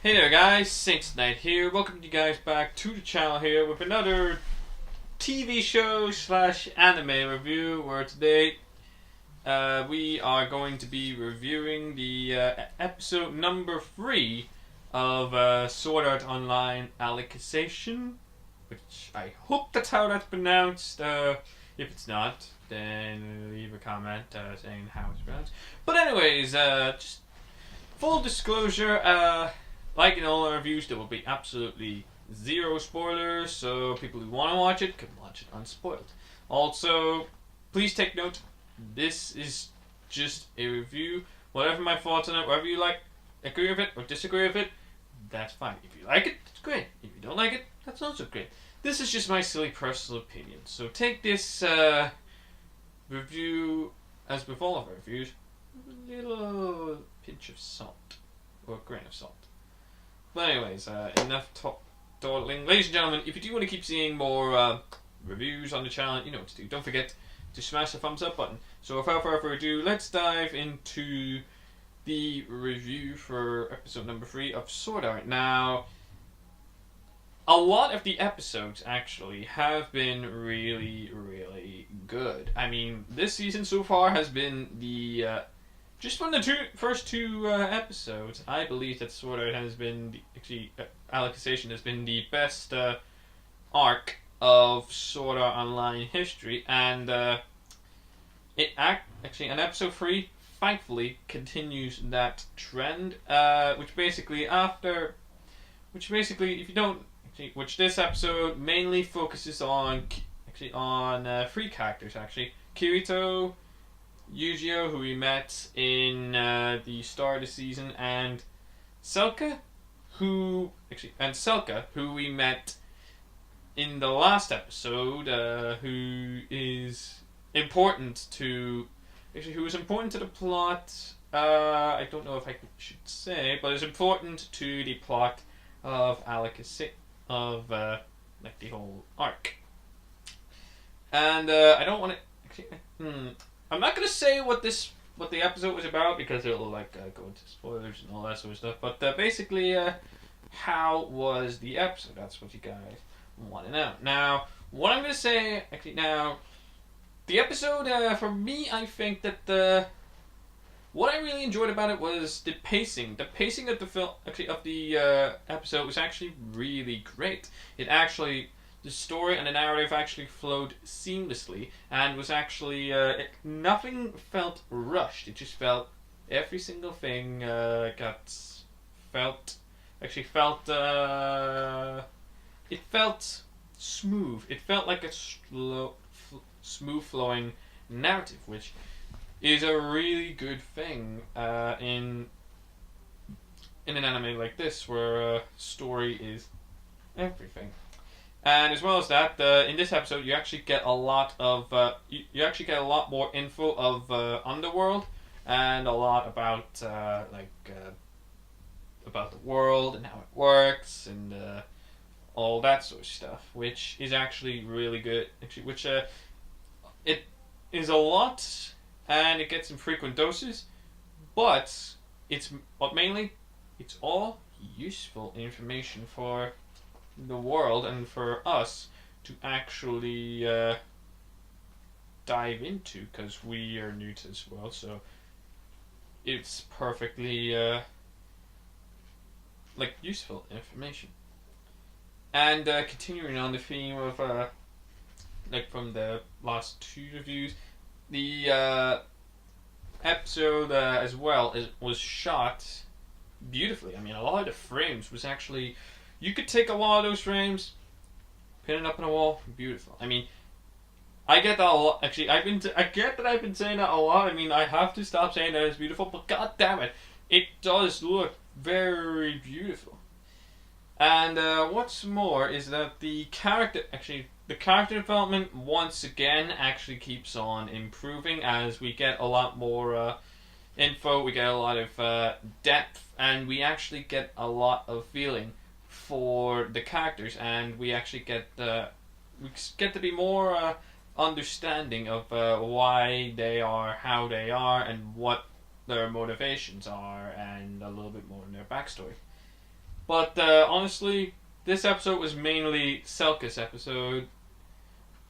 Hey there guys, SaintsKnight here. Welcome you guys back to the channel here with another TV show slash anime review where today we are going to be reviewing the episode number 3 of Sword Art Online Alicization, which I hope that's how that's pronounced. If it's not, then leave a comment saying how it's pronounced. But anyways, just full disclosure, like in all our reviews, there will be absolutely zero spoilers, so people who want to watch it can watch it unspoiled. Also, please take note, this is just a review. Whatever my thoughts on it, whether you agree with it or disagree with it, that's fine. If you like it, it's great. If you don't like it, that's also great. This is just my silly personal opinion, so take this review, as with all of our reviews, with a little pinch of salt, or a grain of salt. But anyways, enough dawdling. Ladies and gentlemen, if you do want to keep seeing more reviews on the channel, you know what to do. Don't forget to smash the thumbs up button. So without further ado, let's dive into the review for episode number 3 of Sword Art. Now, a lot of the episodes actually have been really, really good. I mean, this season so far has been the just from the first two episodes, I believe that Sword Art has been Alicization has been the best arc of Sword Art Online history, and and episode 3 thankfully continues that trend. Which this episode mainly focuses on 3 characters actually: Kirito, Yu-Gi-Oh, who we met in the start of the season, and Selka, who we met in the last episode, who is important to the plot. I don't know if I should say, but it's important to the plot of Alicization, of the whole arc. And I don't want to. I'm not gonna say what the episode was about because it'll go into spoilers and all that sort of stuff. But basically, how was the episode? That's what you guys want to know. Now, what I'm gonna say the episode for me, I think that what I really enjoyed about it was the pacing. The pacing of the episode was actually really great. The story and the narrative actually flowed seamlessly and was actually nothing felt rushed. It just felt every single thing felt smooth. It felt like a smooth flowing narrative, which is a really good thing in an anime like this, where story is everything. And as well as that, in this episode, you actually get a lot of you actually get a lot more info of Underworld, and a lot about the world and how it works and all that sort of stuff, which is actually really good. It is a lot, and it gets in frequent doses, but mainly it's all useful information for the world and for us to actually dive into, because we are new to this world, so it's perfectly useful information. And continuing on the theme of from the last 2 reviews, the episode as well was shot beautifully. I mean, a lot of the frames was actually, you could take a lot of those frames, pin it up on a wall, beautiful. I mean, I get that a lot. Actually, I get that I've been saying that a lot. I mean, I have to stop saying that it's beautiful, but god damn it, it does look very beautiful. And what's more is that the character development once again actually keeps on improving as we get a lot more info, we get a lot of depth, and we actually get a lot of feeling for the characters, and we actually get to be more understanding of why they are how they are and what their motivations are, and a little bit more in their backstory. But honestly, this episode was mainly Selka's episode.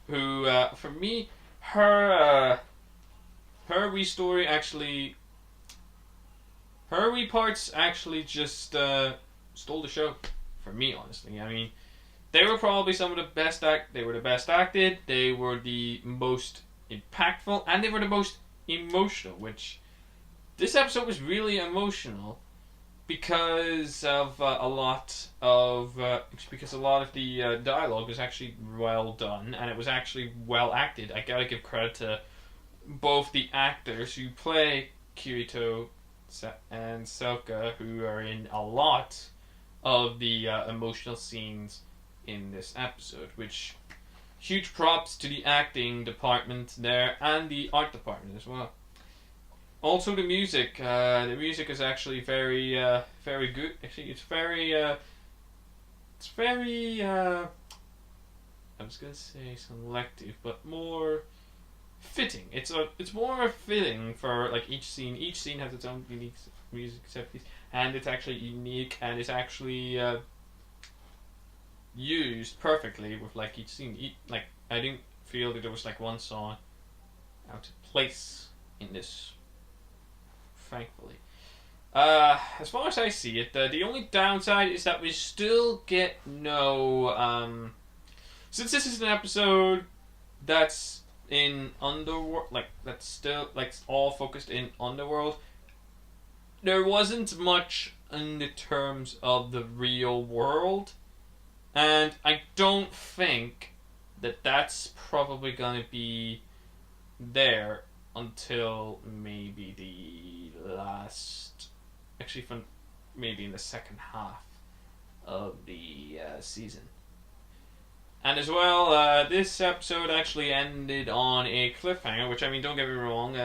Who, for me, her wee story actually, her wee parts actually just stole the show. For me, honestly, I mean, they were probably some of the best They were the best acted. They were the most impactful, and they were the most emotional. Which this episode was really emotional because of because a lot of the dialogue was actually well done, and it was actually well acted. I gotta give credit to both the actors who play Kirito and Selka, who are in a lot of the emotional scenes in this episode. Which huge props to the acting department there and the art department as well. Also, the music. The music is actually very good. Actually, it's very. I was gonna say selective, but more fitting. It's more fitting for like each scene. Each scene has its own unique music selections, and it's actually unique, and it's actually used perfectly with like each scene. Like I didn't feel that there was like one song out of place in this. Thankfully. As far as I see it, the only downside is that we still get no. Since this is an episode that's in Underworld, like that's still like all focused in Underworld, there wasn't much in the terms of the real world, and I don't think that that's probably gonna be there until maybe the last, actually from maybe in the second half of the season. And as well, this episode actually ended on a cliffhanger, which, I mean, don't get me wrong,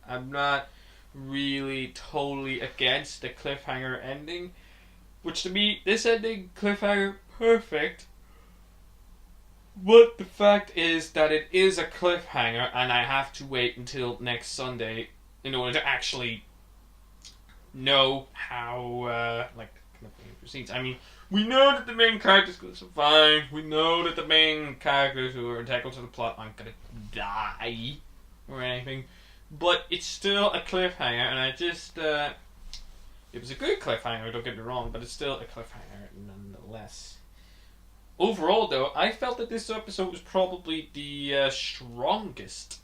I'm not really totally against the cliffhanger ending, which to me, this ending, cliffhanger, perfect. But the fact is that it is a cliffhanger, and I have to wait until next Sunday in order to actually know how the cliffhanger proceeds. I mean, we know that the main character's going to survive. We know that the main characters who are integral to the plot aren't going to die or anything. But it's still a cliffhanger, and I just it was a good cliffhanger. Don't get me wrong, but it's still a cliffhanger nonetheless. Overall, though, I felt that this episode was probably the strongest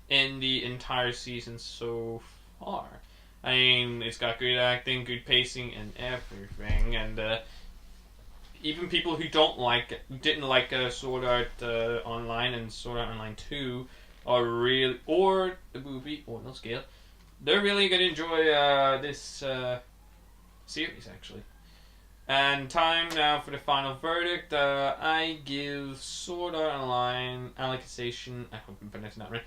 in the entire season so far. I mean, it's got good acting, good pacing, and everything. And even people who didn't like Sword Art Online and Sword Art Online 2, or the movie, or no scale, they're really going to enjoy this series, actually. And time now for the final verdict. I give Sword Art Online Alicization. I hope I'm pronouncing that right.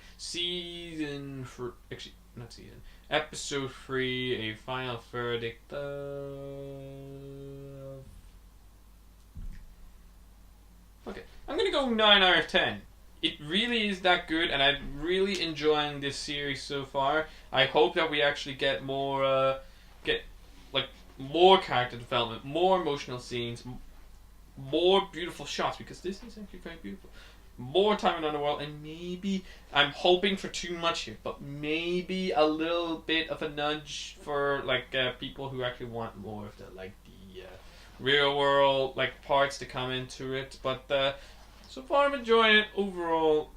Not season. Episode 3. A final verdict of. Okay, I'm gonna go 9 out of 10. It really is that good, and I'm really enjoying this series so far. I hope that we actually get more character development, more emotional scenes, more beautiful shots, because this is actually very beautiful. More time in Underworld, and maybe, I'm hoping for too much here, but maybe a little bit of a nudge for people who actually want more of the real world parts to come into it. But so far I'm enjoying it. Overall,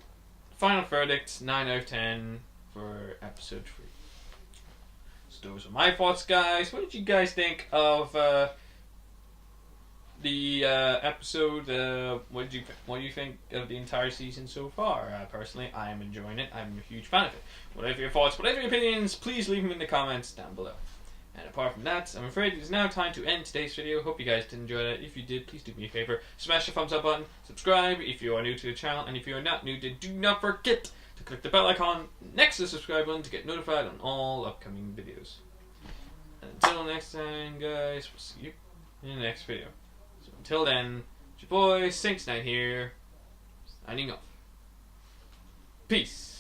final verdict 9 out of 10 for episode 3. Those are my thoughts, guys. What did you guys think of the episode? What do you think of the entire season so far? Personally, I am enjoying it. I'm a huge fan of it. Whatever your thoughts, whatever your opinions, please leave them in the comments down below. And apart from that, I'm afraid it is now time to end today's video. Hope you guys did enjoy it. If you did, please do me a favor. Smash the thumbs up button. Subscribe if you are new to the channel. And if you are not new, do not forget to click the bell icon next to the subscribe button to get notified on all upcoming videos. And until next time, guys, we'll see you in the next video. So until then, it's your boy SaintsKnight here, signing off. Peace.